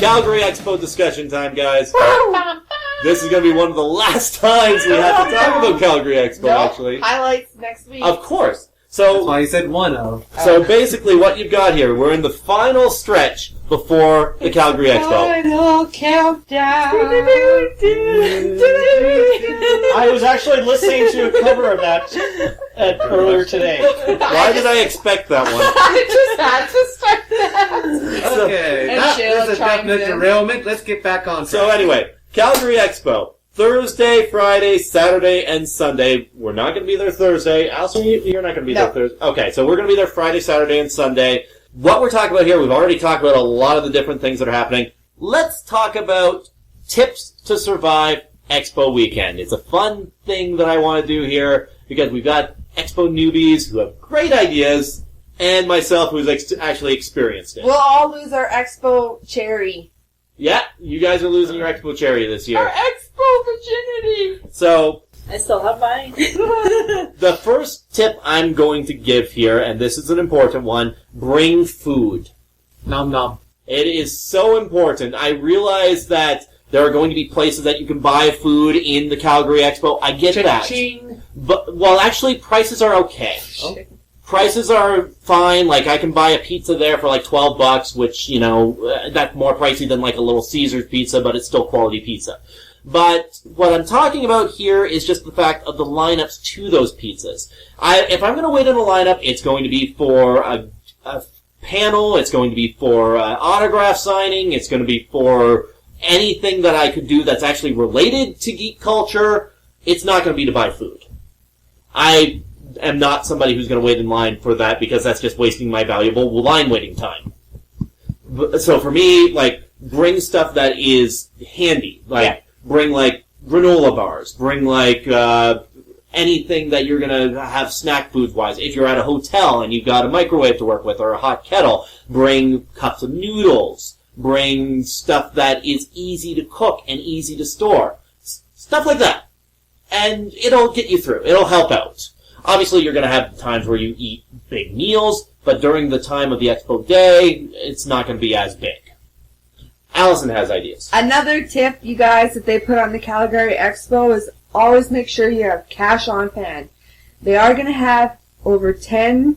Calgary Expo discussion time, guys. This is going to be one of the last times we have to talk about Calgary Expo, actually. Highlights next week. Of course. So, that's why you said one of. So basically what you've got here, we're in the final stretch before the Calgary Expo. Final countdown. I was actually listening to a cover of that earlier today. Why did I expect that one? I just had to start that. Okay, And that Shayla is a chimed definite in. derailment. Let's get back on track. So anyway, Calgary Expo. Thursday, Friday, Saturday, and Sunday. We're not going to be there Thursday. Allison, you're not going to be there Thursday. Okay, so we're going to be there Friday, Saturday, and Sunday. What we're talking about here, we've already talked about a lot of the different things that are happening. Let's talk about tips to survive Expo weekend. It's a fun thing that I want to do here because we've got Expo newbies who have great ideas and myself who's actually experienced it. We'll all lose our Expo cherry. Yeah, you guys are losing your Expo cherry this year. Our Expo virginity. So, I still have mine. the first tip I'm going to give here, and this is an important one, bring food. Nom nom. It is so important. I realize that there are going to be places that you can buy food in the Calgary Expo. I get that. Ching. But, well, actually, prices are okay. Oh. Prices are fine. Like, I can buy a pizza there for like $12, which, you know, that's more pricey than like a Little Caesars pizza, but it's still quality pizza. But what I'm talking about here is just the fact of the lineups to those pizzas. If I'm going to wait in a lineup, it's going to be for a panel, it's going to be for autograph signing, it's going to be for anything that I could do that's actually related to geek culture. It's not going to be to buy food. I am not somebody who's going to wait in line for that because that's just wasting my valuable line waiting time. So for me, like, bring stuff that is handy. Like, bring, like, granola bars. Bring, like, anything that you're going to have snack food-wise. If you're at a hotel and you've got a microwave to work with or a hot kettle, bring cups of noodles. Bring stuff that is easy to cook and easy to store. Stuff like that. And it'll get you through. It'll help out. Obviously, you're going to have times where you eat big meals, but during the time of the Expo day, it's not going to be as big. Allison has ideas. Another tip, you guys, that they put on the Calgary Expo is always make sure you have cash on hand. They are going to have over 10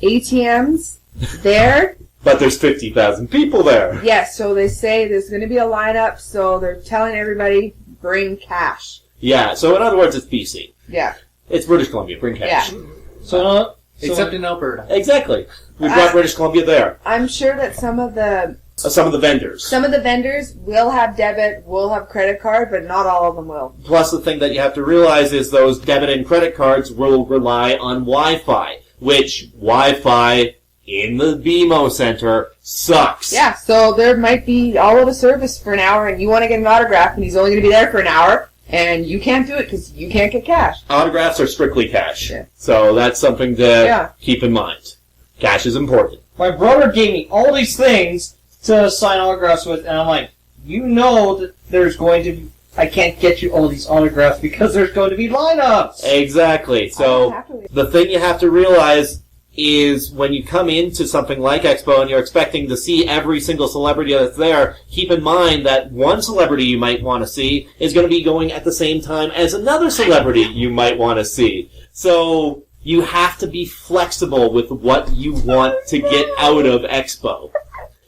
ATMs there. But there's 50,000 people there. Yes, so they say there's going to be a lineup, so they're telling everybody, bring cash. Yeah, so in other words, it's BC. Yeah. It's British Columbia. Bring cash. Yeah. So Except in Alberta. Exactly. We've got British Columbia there. I'm sure that some of the vendors will have debit, will have credit card, but not all of them will. Plus, the thing that you have to realize is those debit and credit cards will rely on Wi-Fi, which Wi-Fi in the BMO Center sucks. Yeah, so there might be all of a service for an hour, and you want to get an autograph, and he's only going to be there for an hour, and you can't do it because you can't get cash. Autographs are strictly cash. Yeah. So that's something to keep in mind. Cash is important. my brother gave me all these things to sign autographs with, and I'm like, you know that there's going to be, I can't get you all these autographs because there's going to be lineups. Exactly. So the thing you have to realize is when you come into something like Expo and you're expecting to see every single celebrity that's there, keep in mind that one celebrity you might want to see is going to be going at the same time as another celebrity you might want to see. So you have to be flexible with what you want to get out of Expo.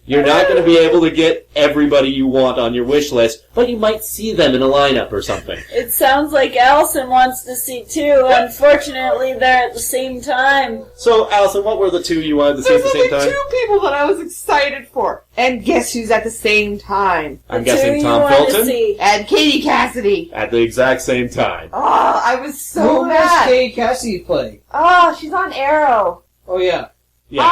You're not going to be able to get everybody you want on your wish list, but you might see them in a lineup or something. It sounds like Allison wants to see two. Unfortunately, they're at the same time. So, Allison, what were the two you wanted to see at the same time? There's only two people that I was excited for. And guess who's at the same time? I'm guessing Tom Felton and Katie Cassidy. at the exact same time. Oh, I was so Who mad. does Katie Cassidy play? Oh, she's on Arrow. Oh, yeah. Yeah.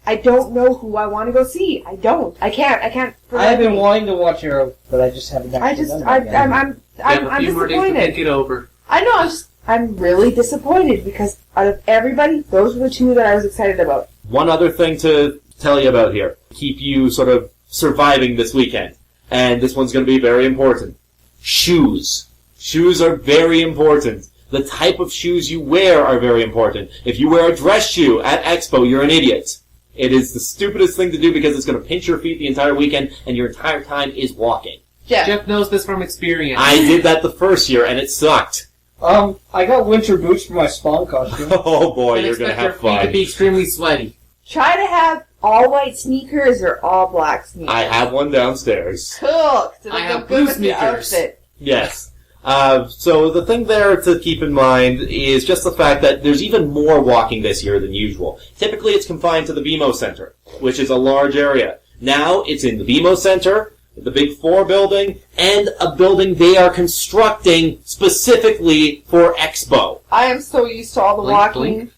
I don't know who I want to go see. I don't. I can't. I have been wanting to watch Arrow, but I just haven't actually done that yet. I'm disappointed. Think it over. I know. I'm really disappointed because out of everybody, those were the two that I was excited about. One other thing to tell you about here. Keep you sort of surviving this weekend. And this one's going to be very important. Shoes. Shoes are very important. The type of shoes you wear are very important. If you wear a dress shoe at Expo, you're an idiot. It is the stupidest thing to do because it's going to pinch your feet the entire weekend, and your entire time is walking. Jeff knows this from experience. I did that the first year, and it sucked. I got winter boots for my Spawn costume. Oh boy, And you're going to expect have your feet fun. to be extremely sweaty. Try to have all white sneakers or all black sneakers. I have one downstairs. Cool. So I they have go blue good with the sneakers. outfit. Yes. So the thing there to keep in mind is just the fact that there's even more walking this year than usual. Typically it's confined to the BMO Center, which is a large area. Now it's in the BMO Center, the Big 4 building, and a building they are constructing specifically for Expo. I am so used to all the Blink, walking. blink.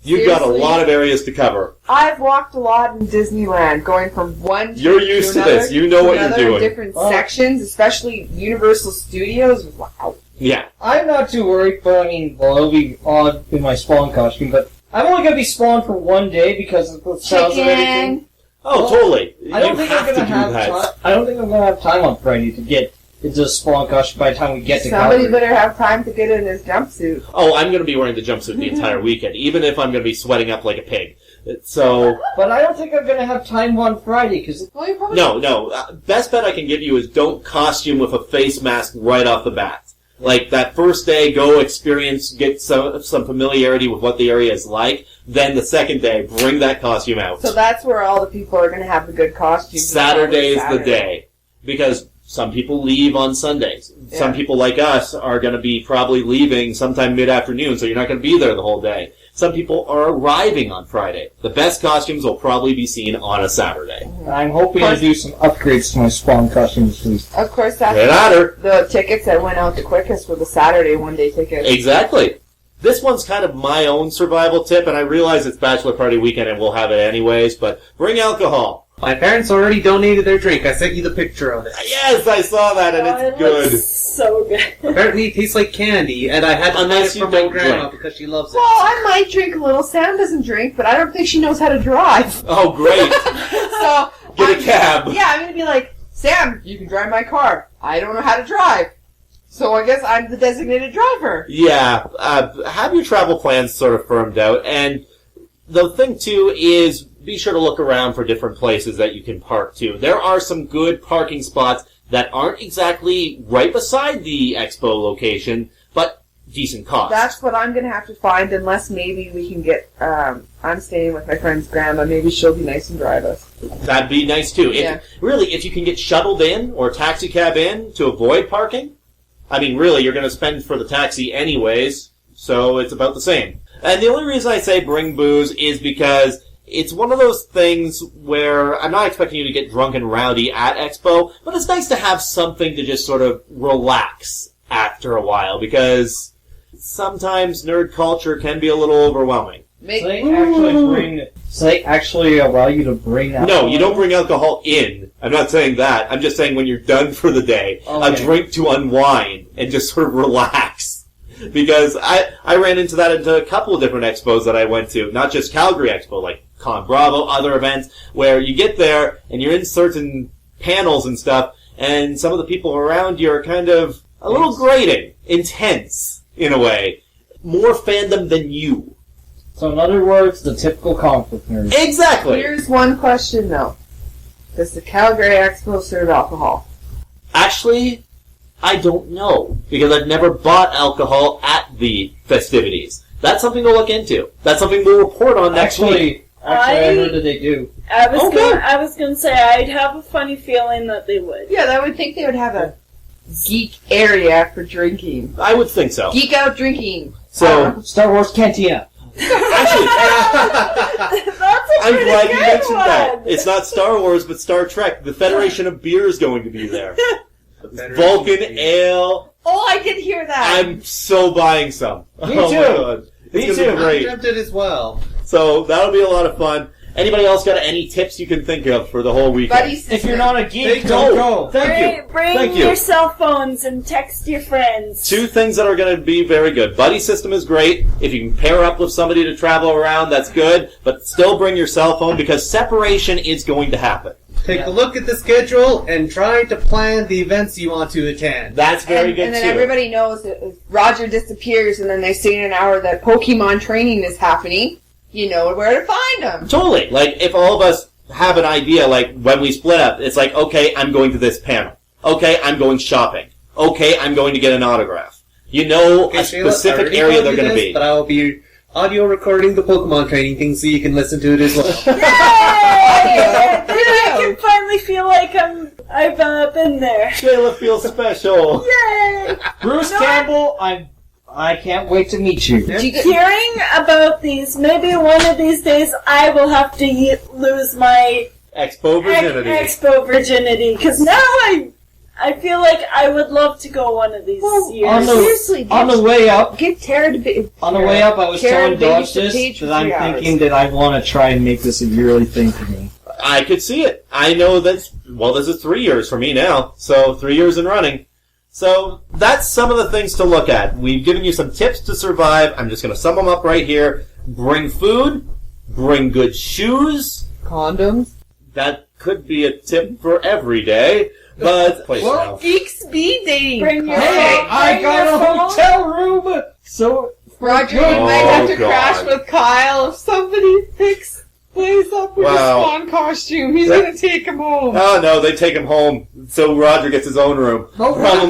You've got a Seriously? lot of areas to cover. I've walked a lot in Disneyland, going from one You're used to another, this. You know what you're another, doing. Different Oh. sections, especially Universal Studios. Wow. Yeah. I'm not too worried, but I mean, well, it'll be odd in my Spawn costume, but I'm only going to be Spawn for one day because of the sounds of everything. Chicken. Oh, Well, totally. I don't you think have I'm to going do to have that. time. I don't think I'm going to have time on Friday to get into the Spawn costume by the time we get to Somebody Calgary. better have time to get in his jumpsuit. Oh, I'm going to be wearing the jumpsuit the entire weekend, even if I'm going to be sweating up like a pig. So, But I don't think I'm going to have time on Friday because Well, you probably no. Best bet I can give you is don't costume with a face mask right off the bat. Like, that first day, go experience, get some familiarity with what the area is like. Then the second day, bring that costume out. So that's where all the people are going to have the good costumes. Saturday is the Saturday. day. Because some people leave on Sundays. Yeah. Some people like us are going to be probably leaving sometime mid-afternoon, so you're not going to be there the whole day. Some people are arriving on Friday. The best costumes will probably be seen on a Saturday. I'm hoping to do some upgrades to my Spawn costume this week. Of course, that's Get at her. the tickets that went out the quickest were the Saturday one-day tickets. Exactly. This one's kind of my own survival tip, and I realize it's bachelor party weekend and we'll have it anyways, but bring alcohol. My parents already donated their drink. I sent you the picture of it. Yes, I saw that, and Oh, it's it good. looks so good. Apparently it tastes like candy, and I had to hide Unless it you from my don't grandma drink. because she loves it. Well, I might drink a little. Sam doesn't drink, but I don't think she knows how to drive. Oh, great. So Get a cab. Yeah, I'm going to be like, Sam, you can drive my car. I don't know how to drive. So I guess I'm the designated driver. Yeah, have your travel plans sort of firmed out, and the thing, too, is be sure to look around for different places that you can park, too. There are some good parking spots that aren't exactly right beside the Expo location, but decent cost. That's what I'm going to have to find, unless maybe we can get, I'm staying with my friend's grandma. Maybe she'll be nice and drive us. That'd be nice, too. Yeah. Really, if you can get shuttled in or taxi cab in to avoid parking, I mean, really, you're going to spend for the taxi anyways, so it's about the same. And the only reason I say bring booze is because it's one of those things where I'm not expecting you to get drunk and rowdy at Expo, but it's nice to have something to just sort of relax after a while, because sometimes nerd culture can be a little overwhelming. So they actually allow you to bring alcohol? No, you don't bring alcohol in. I'm not saying that. I'm just saying when you're done for the day, a Okay. drink to unwind and just sort of relax. Because I ran into that into a couple of different expos that I went to. Not just Calgary Expo, like Con Bravo, other events, where you get there and you're in certain panels and stuff, and some of the people around you are kind of a little grating. Intense, in a way. More fandom than you. So in other words, the typical conflict nerd. Exactly! Here's one question, though. Does the Calgary Expo serve alcohol? Actually, I don't know, because I've never bought alcohol at the festivities. That's something to look into. That's something we'll report on next week. Actually, I heard that they do. I was Okay. gonna say I'd have a funny feeling that they would. Yeah, I would think they would have a geek area for drinking. I would think so. Geek out drinking. So, Star Wars Cantina. actually, That's a I'm pretty glad you good mentioned that. one. It's not Star Wars, but Star Trek. The Federation of Beer is going to be there. Better Vulcan than- Ale. Oh, I did hear that. I'm so buying some. Me Oh my too. God. It's Me going to too. be I'm great. tempted as well. So, that'll be a lot of fun. Anybody else got any tips you can think of for the whole weekend? Buddy If you're not a geek, Go. don't go. Thank you. Bring Thank you. your cell phones and text your friends. Two things that are going to be very good. Buddy system is great. If you can pair up with somebody to travel around, that's good. But still bring your cell phone because separation is going to happen. Take a look at the schedule and try to plan the events you want to attend. That's very good and then too. everybody knows that if Roger disappears and then they say in an hour that Pokemon training is happening. you know where to find them. Totally. Like, if all of us have an idea, like, when we split up, it's like, okay, I'm going to this panel. Okay, I'm going shopping. Okay, I'm going to get an autograph. You know Okay, a Shayla, specific I already area told they're you going to this, be. But I will be audio recording the Pokemon training thing so you can listen to it as well. Yay! I can finally feel like I've been there. Shayla feels special. Yay! Bruce Campbell, I can't wait to meet you. Hearing about these, maybe one of these days I will have to lose my Expo virginity. Expo virginity, because now I feel like I would love to go one of these years. Seriously, On the way up, get Tara to be... I was Tara telling Dodge babysit this, Paige that for I'm 3 hours. thinking that I want to try and make this a yearly thing for me. I could see it. I know that's, well, this is 3 years for me now. So 3 years in running. So that's some of the things to look at. We've given you some tips to survive. I'm just going to sum them up right here. Bring food. Bring good shoes. Condoms. That could be a tip for every day. But, Well, geek speed dating. Bring your Hey, phone. I Bring got your a phone. hotel room! So, Roger, you Oh, might have to God. crash with Kyle if somebody picks plays up with Wow. a Spawn costume. He's That- gonna take him home. oh no, they take him home. So Roger gets his own room. no problem.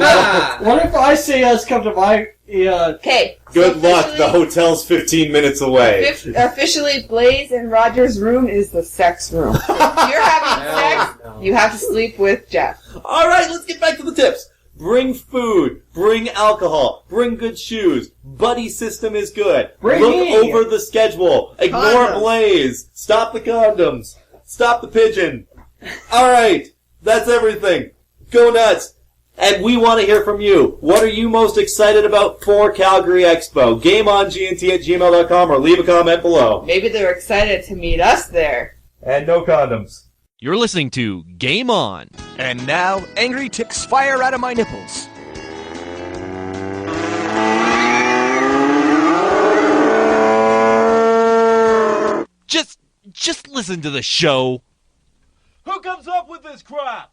What if I say let's come to my... Okay. Good luck. The hotel's 15 minutes away. Officially, Blaze and Roger's room is the sex room. If you're having sex, you have to sleep with Jeff. Alright, let's get back to the tips. Bring food. Bring alcohol. Bring good shoes. Buddy system is good. Bring Look me. over the schedule. Ignore Condoms. Blaze. Stop the condoms. Stop the pigeon. Alright, that's everything. Go nuts. And we want to hear from you. What are you most excited about for Calgary Expo? GameOnGNT@gmail.com or leave a comment below. Maybe they're excited to meet us there. And no condoms. You're listening to Game On. And now, angry ticks fire out of my nipples. Just listen to the show. Who comes up with this crap?